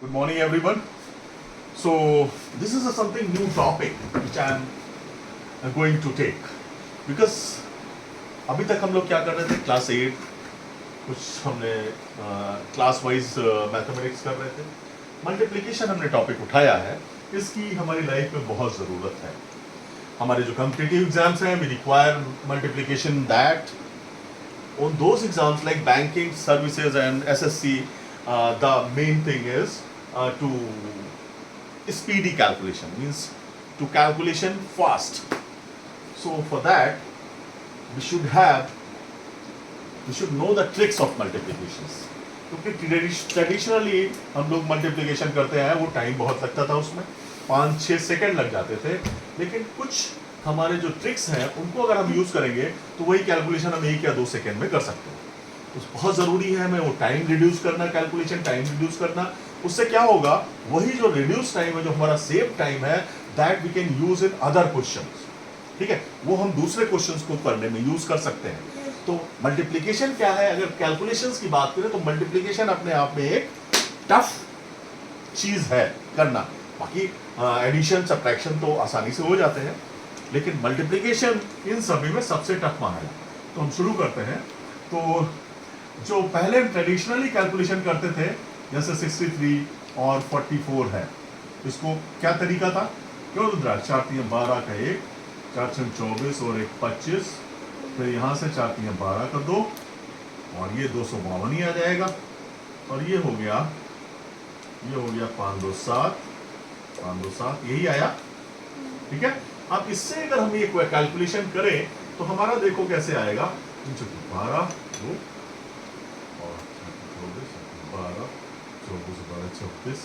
Good morning, everyone. So this is something new topic which I am going to take because अभी तक हम लोग क्या कर रहे थे क्लास 8 कुछ हमने क्लास वाइज मैथमेटिक्स कर रहे थे मल्टीप्लिकेशन हमने टॉपिक उठाया है इसकी हमारी लाइफ में बहुत ज़रूरत है हमारे जो कॉम्पिटिटिव एग्जाम्स हैं we require multiplication that on those exams like banking services and SSC the main thing is to speedy calculation means to calculation fast so for that we should know the tricks of multiplications क्योंकि traditionally हम लोग multiplication करते हैं वो time बहुत लगता था उसमें 5-6 सेकंड लग जाते थे लेकिन कुछ हमारे जो ट्रिक्स हैं उनको अगर हम यूज करेंगे तो वही कैलकुलेशन हम 1 या 2 सेकंड में कर सकते हैं तो बहुत ज़रूरी है हमें वो टाइम रिड्यूस करना कैलकुलेशन टाइम रिड्यूस करना उससे क्या होगा वही जो रिड्यूस टाइम है जो हमारा सेव टाइम है that we can use in other questions ठीक है वो हम दूसरे क्वेश्चंस को करने में यूज कर सकते हैं तो मल्टीप्लिकेशन क्या है अगर कैलकुलेशंस की बात करें तो मल्टीप्लिकेशन अपने आप में एक टफ चीज है करना बाकी एडिशन सब्ट्रैक्शन तो आसानी से हो जाते हैं लेकिन मल्टीप्लिकेशन इन सभी में सबसे टफ माना है तो हम शुरू करते हैं तो जो पहले ट्रेडिशनली कैलकुलेशन करते थे जैसे 63 और 44 है इसको क्या तरीका था क्यों रुद्राक्ष 4×3=12 का 1 4×6=24 और 1=25 फिर यहाँ से 4×3=12 का 2 और ये 252 ही आ जाएगा और ये हो गया 5×2=7 5×2=7 यही आया ठीक है अब इससे अगर हम ये कैलकुलेशन करें तो हमारा देखो कैसे आएगा 12 2 और 12 24 26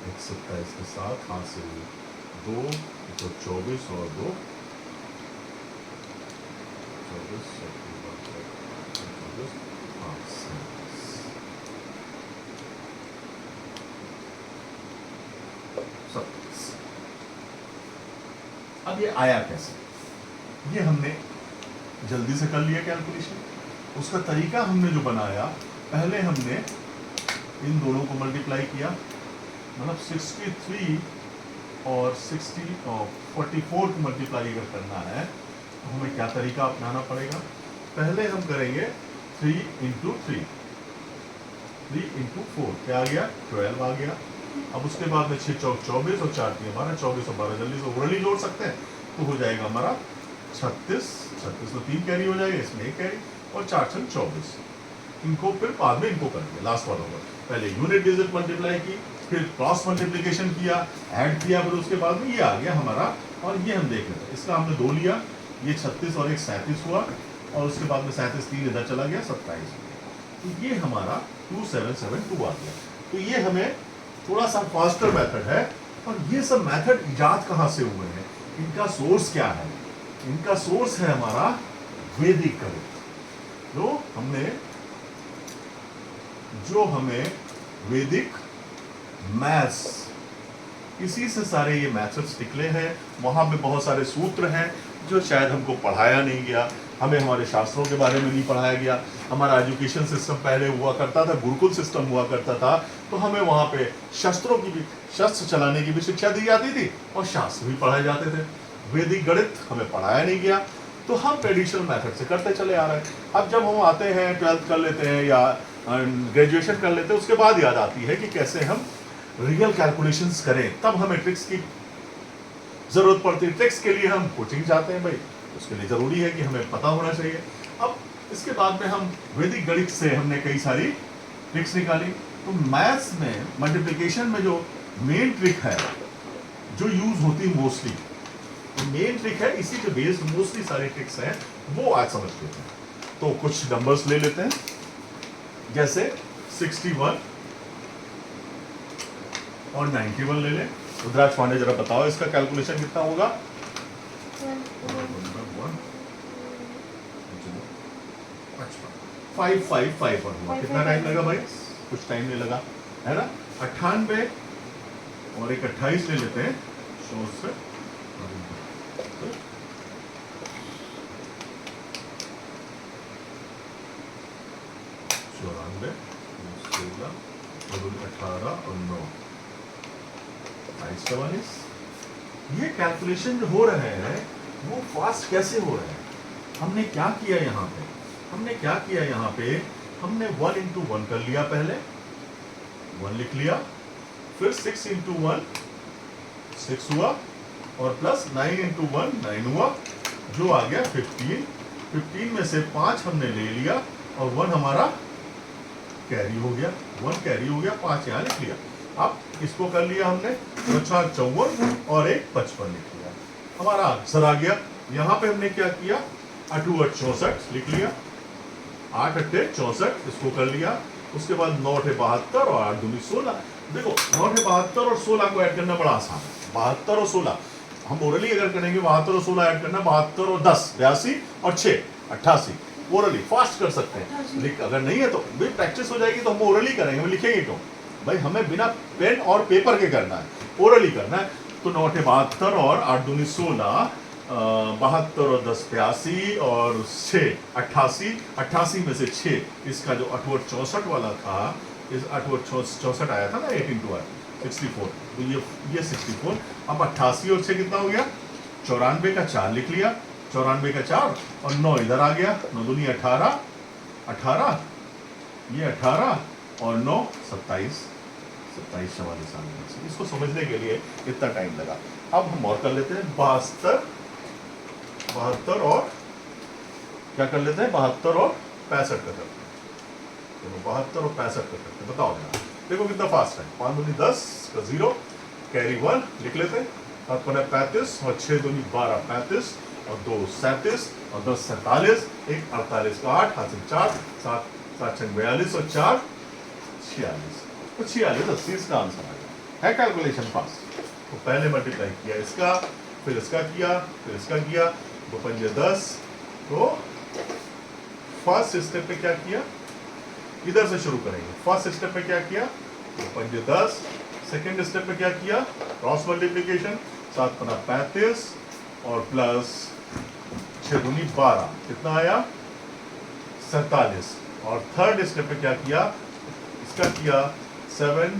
127 के साथ हाथ से 2 तो 24 और 2 अब ये आया कैसे ये हमने जल्दी से कर लिया कैलकुलेशन उसका तरीका हमने जो बनाया पहले हमने इन दोनों को मल्टीप्लाई किया मतलब 63 और 60 और 44 को मल्टीप्लाई अगर करना है तो हमें क्या तरीका अपनाना पड़ेगा पहले हम करेंगे 3 × 3 4 क्या आ गया 12 आ गया अब उसके बाद में 6 चौक 24 और 4×3=12 24 और 12 जल्दी से ओवरली जोड़ सकते हैं तो हो जाएगा हमारा 36 तो 3 कैरी हो जाएगा इसमें 1 कैरी और 4×24 इनको फिर बाद में इनको करेंगे लास्ट वाला होगा पहले यूनिट डिजिट मल्टीप्लाई की फिर क्रॉस मल्टीप्लिकेशन किया ऐड किया फिर उसके बाद में ये आ गया हमारा और ये हम देख लेते हैं इसका हमने 2 लिया ये 36 और 1 37 हुआ और उसके बाद में 37 3 इधर चला गया 27 तो ये हमारा 2772 आ गया तो ये हमें थोड़ा सा फास्टर मेथड है और ये सब मेथड इजाद कहाँ से हुए हैं इनका सोर्स क्या है इनका सोर्स है हमारा वैदिक गणित जो हमें वैदिक मैथ्स इसी से सारे ये मैथड्स निकले हैं वहाँ पे बहुत सारे सूत्र हैं जो शायद हमको पढ़ाया नहीं गया हमें हमारे शास्त्रों के बारे में नहीं पढ़ाया गया हमारा एजुकेशन सिस्टम पहले हुआ करता था गुरुकुल सिस्टम हुआ करता था तो हमें वहाँ पे शस्त्र चलाने की भी शिक्षा दी जाती थी और शास्त्र भी पढ़ाए जाते थे वैदिक गणित हमें पढ़ाया नहीं गया तो हम ट्रेडिशनल मेथड से करते चले आ रहे हैं अब जब हम आते हैं 12th कर लेते हैं या ग्रेजुएशन कर लेते हैं उसके बाद याद आती है कि कैसे हम रियल कैलकुलेशंस करें तब हमें ट्रिक्स की जरूरत पड़ती है ट्रिक्स के लिए हम कोचिंग जाते हैं भाई उसके लिए जरूरी है कि हमें पता होना चाहिए अब इसके बाद में हम वैदिक गणित से हमने कई सारी ट्रिक्स निकाली तो मैथ्स में मल्टीप्लिकेशन में जो मेन ट्रिक है जो यूज होती है मोस्टली मेन ट्रिक है इसी के बेस्ड मोस्टली सारी ट्रिक्स हैं वो आज समझ लेते हैं तो कुछ नंबर्स ले लेते हैं जैसे 61 और 91 ले लें रुद्राक्ष पांडे जरा बताओ इसका कैलकुलेशन कितना होगा 555 और कितना टाइम लगा भाई कुछ टाइम नहीं लगा है ना 98 और एक 28 ले लेते हैं सोर्स से 94 16 18 और 9 2244। ये कैलकुलेशन जो हो रहे हैं वो फास्ट कैसे हो रहे हैं? हमने क्या किया यहाँ पे? हमने 1 into 1 कर लिया, पहले 1 लिख लिया, फिर 6 into 1 6 हुआ, और प्लस 9 into 1 9 हुआ, जो आ गया 15। 15 में से 5 हमने ले लिया और 1 हमारा कैरी हो गया, 5 यहाँ लिख लिया। अब इसको कर लिया हमने, 4 54 और 1 55 लिख लिया, हमारा आंसर आ गया। यहाँ पे हमने क्या किया, 8 8 64 लिख लिया, 8 8 64 इसको कर लिया। उसके बाद 9 8 72 और 8 दूनी 16। देखो 9 8 72 और 16 को ऐड करना बड़ा आसान है। 72 और 16 हम ओरली अगर करेंगे, 72 और 16 ऐड करना, 72 और 10 82 और 6 88, ओरली फास्ट कर सकते हैं। अगर नहीं है तो भाई प्रैक्टिस हो जाएगी, तो हम ओरली करेंगे, हम लिखेंगे क्यों भाई, हमें बिना पेन और पेपर के करना है, ओरली करना है। तो 9 8 72 और 8 दूनी 16, 72 और 10 82 और 6 88, 88 में से 6, इसका जो 8 8 64 वाला था, इस 8 8 64 आया था ना, 8 into 64, तो ये 64। अब 88 और 6 कितना हो गया, 94 का 4 लिख लिया, 94 का 4 और 9 इधर आ गया, 9 दूनी 18, 18 ये 18 और 9 27, 27 44 आ गया। इसको समझने के लिए इतना टाइम लगा। अब हम और कर लेते हैं, 72 और क्या कर लेते हैं, 72 और 65 का करते हैं। 72 और 65 का करते हैं, बताओ जरा, देखो कितना फास्ट है। 5 दूनी 10 का 0, कैरी 1 लिख लेते हैं, 7 5 35 और 6 दूनी 12 35 और 2 37 और 10 47, 1 48 का 8, हाथ से 4 7 7 6 42 और 4 46, तो 46 80 इसका आंसर आ गया है। Calculation fast. तो पहले मल्टीप्लाई किया इसका, फिर इसका किया, फिर इसका किया, 2 5 10। तो फर्स्ट स्टेप पे क्या किया, इधर से शुरू करेंगे। फर्स्ट स्टेप पे क्या किया, 2 5 10। सेकेंड स्टेप पे क्या किया, क्रॉस मल्टीप्लीकेशन, 7 5 35 और प्लस 6 दूनी 12, कितना आया 47। और थर्ड स्टेप पे क्या किया, इसका किया 7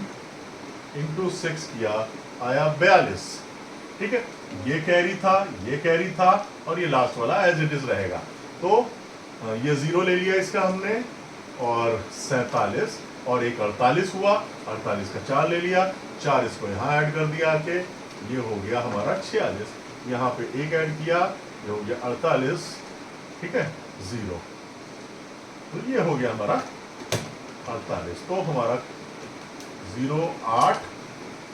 into 6 किया, आया 42। ठीक है, ये कैरी था, ये कैरी था, और ये लास्ट वाला एज इट इज रहेगा। तो ये 0 ले लिया इसका हमने, और 47 और एक 48 हुआ, 48 का 4 ले लिया, 4 इसको यहाँ ऐड कर दिया आके, ये हो गया हमारा 46। यहाँ पे एक ऐड किया, ये हो गया 48, ठीक है 0, तो ये हो गया हमारा 48। तो हमारा 0 8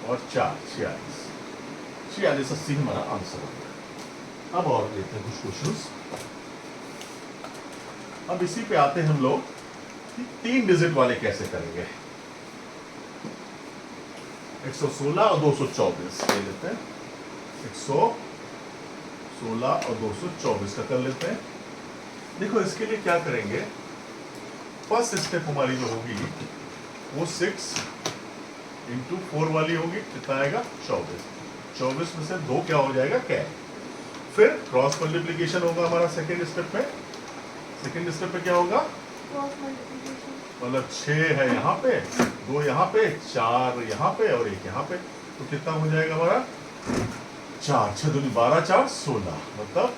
और 4 46, 46 80 हमारा आंसर हो गया। अब और लेते हैं कुछ क्वेश्चंस। अब इसी पे आते हैं हम लोग कि 3 डिजिट वाले कैसे करेंगे। 116 और 224 ले लेते हैं, 116 और 224 का कर लेते हैं। देखो इसके लिए क्या करेंगे, फर्स्ट स्टेप हमारी जो होगी वो 6 into 4 वाली होगी, कितना आएगा 24। 24 में से 2 क्या हो जाएगा, कैरी। फिर क्रॉस मल्टीप्लीकेशन होगा हमारा सेकेंड स्टेप पे। सेकेंड स्टेप पे क्या होगा, मतलब 6 है यहाँ पे, 2 यहाँ पे, 4 यहाँ पे और 1 यहाँ पे, तो कितना हो जाएगा हमारा 4 6 दूनी 12 4 16, मतलब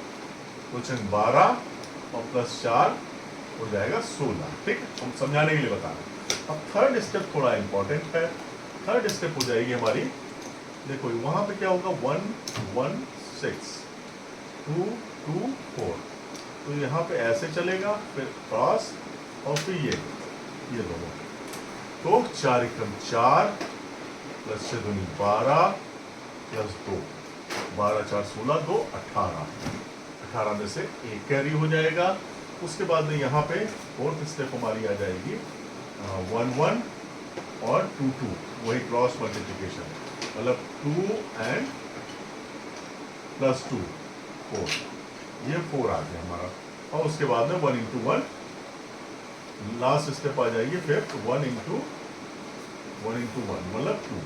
कुछ 12 और प्लस 4 हो जाएगा 16। ठीक है, हम समझाने के लिए बता रहे हैं। अब थर्ड स्टेप थोड़ा इंपॉर्टेंट है। थर्ड स्टेप हो जाएगी हमारी, देखो वहां पे क्या होगा 1 1 6 2 2 4, तो यहाँ पे ऐसे चलेगा, फिर क्रॉस और फिर ये दोनों, तो 4 एकम 4 प्लस 6 दूनी 12 प्लस 2, 12 4 16 2 18, 18 में से 1 कैरी हो जाएगा। उसके बाद में यहाँ पे फोर्थ स्टेप हमारी आ जाएगी 1 1 और 2 2, वही क्रॉस मल्टीप्लिकेशन, मतलब 2 एंड प्लस 2 4, ये 4 आ गया हमारा। और उसके बाद में 1 into 1 लास्ट स्टेप आ जाएगी, फिर 1 into 1 मतलब 2।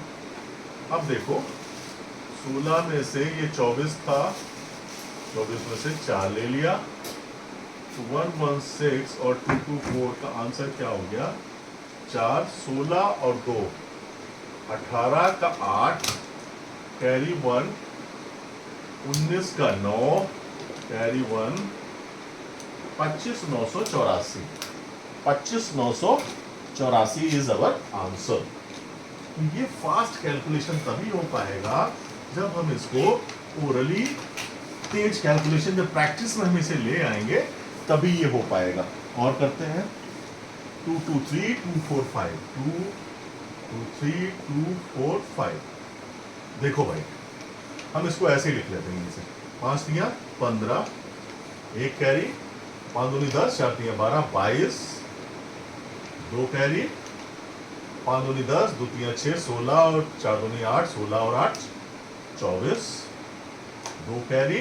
अब देखो 16 में से ये 24 था, 24 में से 4 ले लिया, तो 116 और 224 का आंसर क्या हो गया 4 16 और 2 18 का 8 कैरी 1 19 का 9 कैरी 1 25,984 25,984 इज अवर आंसर। ये फास्ट कैलकुलेशन तभी हो पाएगा जब हम इसको ओरली तेज कैलकुलेशन, जब प्रैक्टिस में हम इसे ले आएंगे तभी ये हो पाएगा। और करते हैं 2 2 3 2 4 5 2 2 3 2 4 5। देखो भाई, हम इसको ऐसे ही लिख लेते हैं इसे 5 तियां 15, एक कैरी 5 दूनी 10, 4 तियां 12 22, दो कैरी 5 दूनी 10, 2 तियां 6 16 और 4 दूनी 8, 16 और 8 24, दो कैरी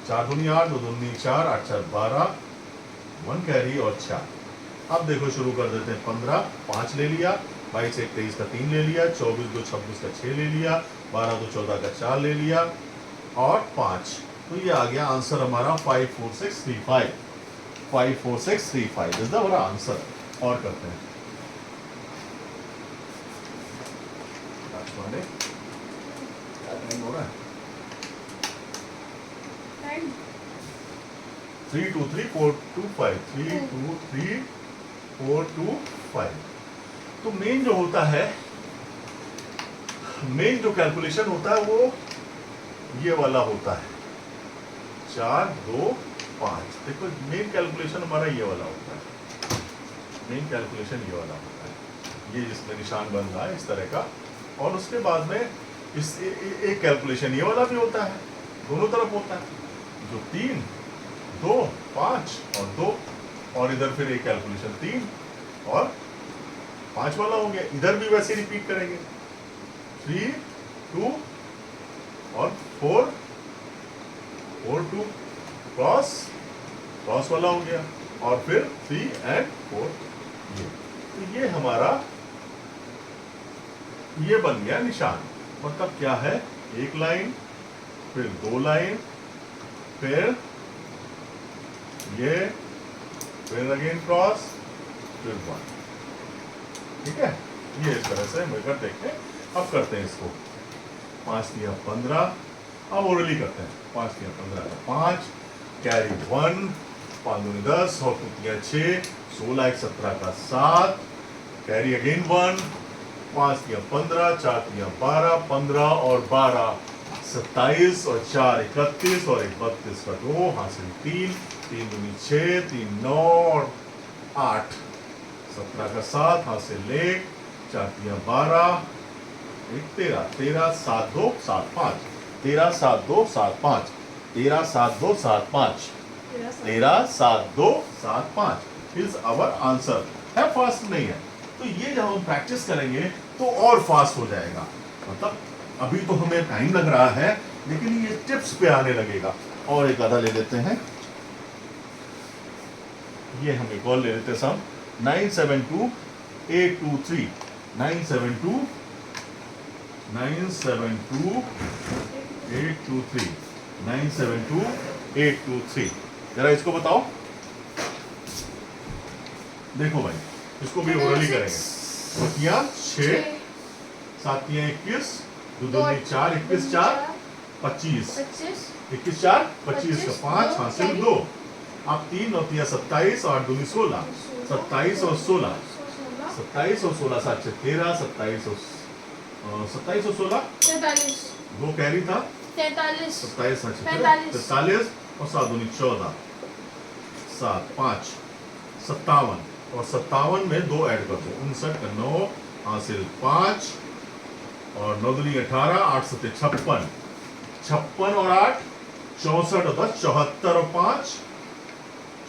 4 दूनी 8, 2 दूनी 4, 8 4 12, 1 कैरी और 4। अब देखो शुरू कर देते हैं 15 5 ले लिया, 22 1 23 का 3 ले लिया, 24 2 26 का 6 ले लिया, 12 2 14 का 4 ले लिया और 5। तो ये आ गया आंसर हमारा 54635। 54635 इज द हमारा आंसर। और करते हैं क्या टाइम हो रहा है? 3 2 3 4 2 5 3 2 3 4 2 5। तो मेन जो होता है, मेन जो कैलकुलेशन होता है वो ये वाला होता है 4 2 5। देखो मेन कैलकुलेशन हमारा ये वाला होता है, मेन कैलकुलेशन ये वाला होता है, ये जिसमें निशान बन रहा है इस तरह का। और उसके बाद में इस एक कैलकुलेशन ये वाला भी होता है, दोनों तरफ होता है, जो 3 2 5 और 2, और इधर फिर एक कैलकुलेशन 3 और 5 वाला हो गया। इधर भी वैसे रिपीट करेंगे 3 2 और 4 4 2 क्रॉस वाला हो गया, और फिर 3 and 4। तो ये हमारा ये बन गया निशान। मतलब क्या है, एक लाइन फिर 2 लाइन फिर ये फिर अगेन क्रॉस फिर 1। ठीक है, ये इस तरह से मिलकर देखते हैं। अब करते हैं इसको 5 तिया 15। अब ओरली करते हैं 5 तिया 15 का 5 कैरी 1 5 दूनी 10 और 2 तिया 6 16 1 17 का 7 कैरी अगेन 1 5 तिया 15 4 तिया 12 15 और 12 27 और 4 31 और 1 32 का 2 हासिल 3 3 दूनी 6 3 9 और 8 17 का 7 हासिल 1 4 तिया 12 1 13 13 7 2 7 5 13 7 2 7 5 13 7 2 7 5 13 7 2 7 5 इज आवर आंसर। है फास्ट नहीं है, तो ये जब हम प्रैक्टिस करेंगे तो और फास्ट हो जाएगा। मतलब अभी तो हमें टाइम लग रहा है, लेकिन ये टिप्स पे आने लगेगा। और एक आधा ले लेते हैं, ये हम एक और ले लेते हैं सब 972 823 972 972 823 972 823। जरा इसको बताओ। देखो भाई, इसको भी ओरली करेंगे। सतिया 6 सातिया 21 दो दूनी 4 21 4 25 21 4 25 का 5 हासिल 2। अब 3 और 3 27 और 8 दूनी 16 27 और 16 27 और 16 7 13 27 और 16 दो कैरी था 43 27 43 और 7 दूनी 14 7 5 57 और 57 में 2 ऐड कर दो 59 का 9 हासिल 5 और 9 दूनी 18 8 7 56 56 और 8 64 और 10 74 और 5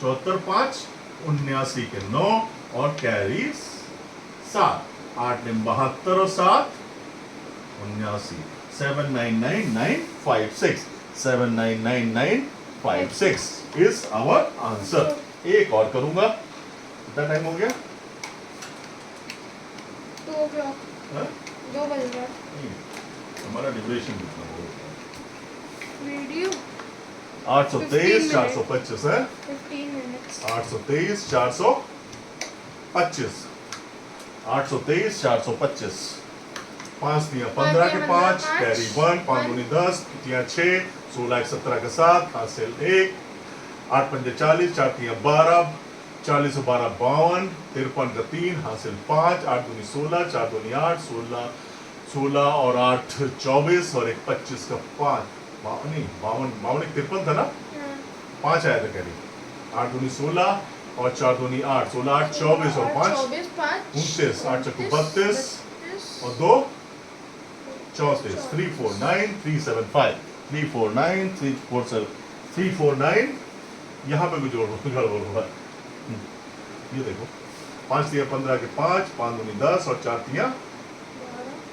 74 5 79 के 9 और कैरी 7 8 ने 72 और 7 79 799956 799956 इज आवर आंसर। एक और करूंगा, कितना टाइम हो गया? 2 बज रहा। हमारा ड्यूरेशन कितना हो गया? वीडियो 823 425 है 15 मिनट्स 823 425 823 425 5 तिया 15 के 5 कैरी 1, 5 दूनी 10, तिया 6, 16 एक 17 के 7 हासिल 1, 8 पंजे 40, 4 तिया 12, 40 और 12 52, 53 का 3 हासिल 5, 8 दूनी 16, 4 दूनी 8, 16 और 8 24 और एक 25 का 5 नहीं 52 एक 53 था ना, 5 आया था कैरी, 8 दूनी 16 और 4 दूनी 8, 16 8 24 और 5 29, 8 चक्कू 32 और 2 34, 349 375, 349 347, 349, यहाँ पे भी गड़बड़ हुआ है। ये देखो 5 तिया 15 के 5, 5 दूनी 10 और 4 तिया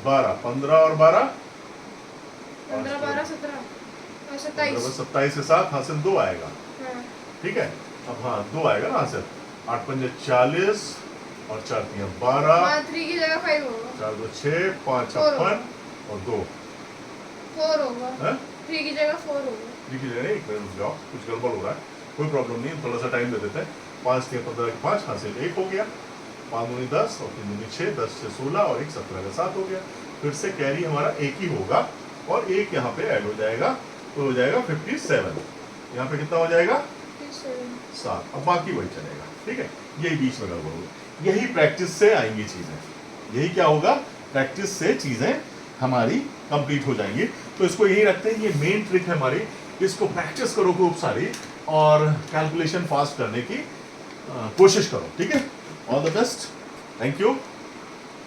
12, 15 और 12 15 12 17 27 27 के साथ हासिल 2 आएगा, ठीक है। अब हाँ 2 आएगा ना हासिल, 8 पंजे 40 और 4 तिया 12, 3 की जगह 5 होगा, 4 2 6, 5 56 और 2 4 होगा, हैं? 3 की जगह 4 होगा। लिख ले रहे, एक मिनट रुक जाओ, कुछ गड़बड़ हो रहा है, कोई प्रॉब्लम नहीं, थोड़ा सा टाइम दे देते हैं। 5 तिया 15 के 5 हासिल 1 हो गया, 5 दूनी 10 और 3 दूनी 6, 10 से 16 और एक 17 का 7 हो गया। फिर से कैरी हमारा एक ही होगा और एक यहाँ पे ऐड हो जाएगा, तो हो जाएगा 57। यहाँ पे कितना हो जाएगा 7, अब बाकी वही चलेगा, ठीक है। यही बीच में गड़बड़ होगी, यही प्रैक्टिस से आएंगी चीजें, यही क्या होगा, प्रैक्टिस से चीजें हमारी कंप्लीट हो जाएंगी। तो इसको यही रखते हैं, ये मेन ट्रिक है हमारी, इसको प्रैक्टिस करो खूब सारी और कैलकुलेशन फास्ट करने की कोशिश करो, ठीक है। All the best, thank you.